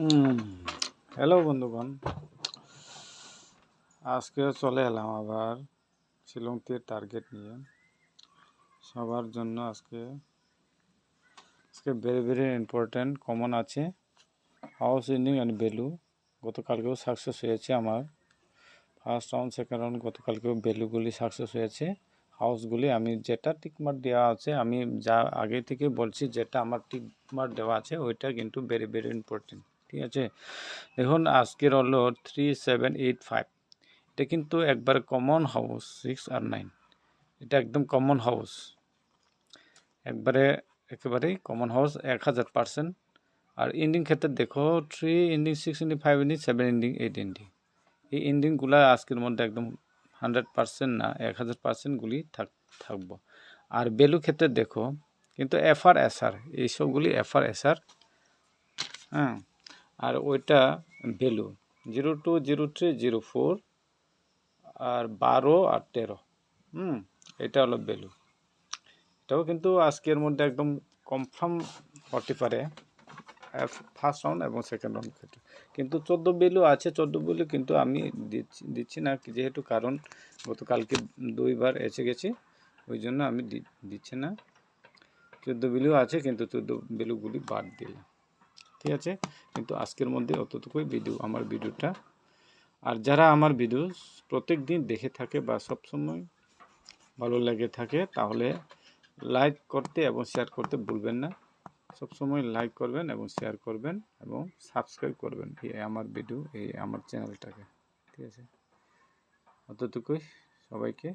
উম, hello বন্ধুগণ, আজকে চলে এলাম আবার শিলংটির টার্গেট নিয়ে সবার জন্য। আজকে ভেরি ভেরি ইম্পর্ট্যান্ট কমন আছে হাউস ইন্ডিং অ্যান্ড ভ্যালু। গতকালকেও সাকসেস হয়েছে আমার ফার্স্ট রাউন্ড, সেকেন্ড রাউন্ড। গতকালকেও ভ্যালুগুলি সাকসেস হয়েছে। হাউসগুলি আমি যেটা টিকমার্ক দেওয়া আছে, আমি যা আগে থেকে বলছি, যেটা আমার টিকমার্ক দেওয়া আছে ওইটা কিন্তু ভেরি ভেরি ইম্পর্টেন্ট। ঠিক আছে, দেখুন আজকের হলো 3785। এটা কিন্তু একবার কমন হাউস 6 আর 9, এটা একদম কমন হাউস, একেবারেই কমন হাউস 1000%। আর ইন্ডিং ক্ষেত্রে দেখো 3 ending, 6 ending, 5 ending, 7 ending, 8 ending. এই ইন্ডিংগুলো আজকের মধ্যে একদম 100% না, 1000%গুলি থাকবো। আর ভ্যালু ক্ষেত্রে দেখো কিন্তু এফআর এসআর, এইসবগুলি এফআর এসআর। হ্যাঁ, আর ওইটা ভ্যালু 02, 03, 04 আর 12 আর 13। এটা হলো ভ্যালু। এটাও কিন্তু আজকের মধ্যে একদম কনফার্ম হতে পারে ফার্স্ট রাউন্ড এবং সেকেন্ড রাউন্ড ক্ষেত্রে। কিন্তু 14 ভ্যালু আছে, 14 ভ্যালু কিন্তু আমি দিচ্ছি না, যেহেতু কারণ গতকালকে 2বার এসে গেছি, ওই জন্য আমি দিচ্ছি না। 14 ভ্যালু আছে কিন্তু 14 ভ্যালুগুলি বাদ দিলাম। ঠিক আছে, কিন্তু আজকের মধ্যে অতটুকুই ভিডিও, আমার ভিডিওটা। আর যারা আমার ভিডিও প্রত্যেক দিন দেখে থাকে বা সবসময় ভালো লেগে থাকে, তাহলে লাইক করতে এবং শেয়ার করতে ভুলবেন না। সবসময় লাইক করবেন এবং শেয়ার করবেন এবং সাবস্ক্রাইব করবেন এই আমার ভিডিও, এই আমার চ্যানেলটাকে। ঠিক আছে, অতটুকুই। সবাইকে